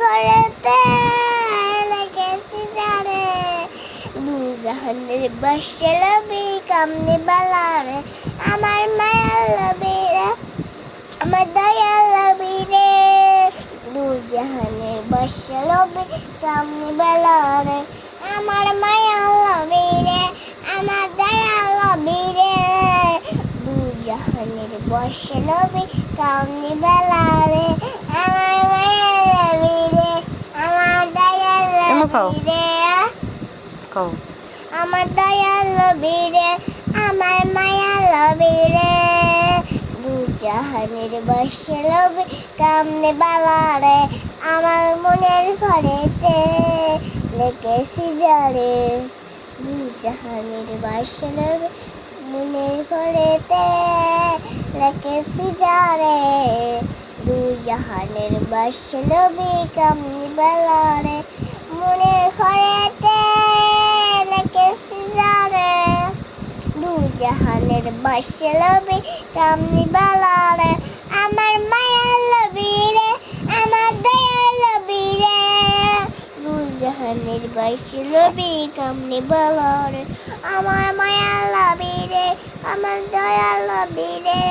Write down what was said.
ঘরেতে লেগেছি যারে দু জাহানের বাসে লবি কামনে বালারে আমার মায়া লবি রে আমার দয়া লবি রে দু জাহানের বাসে লবি কামনে বালারে আমার মায়া লবি রে আমার দয়া লবি রে দু জাহানের বাসে লবি কামনে বালারে আমার মায়া লবি রে আমার দয়া লবি রে আমার দয়া লবি রে আমার মায়া লবি রে দু জাহানের বাসে লবি কামনে বালারে আমার মনের ঘরেতে লেগেছি যারে দু জাহানের বাসে লবি মনের ঘরেতে লেগেছি যারে দু জাহানের বাসে লবি কামনে বালারে মনের ঘরেতে লেগেছি যারে দু জাহানের বাসে লবি কামনে বালারে আমার মায়া লবি রে আমার দয়া লবি রে দু জাহানের বাসে লবি কামনে বালারে আমার মায়া লবি রে আমার দয়া লবি রে।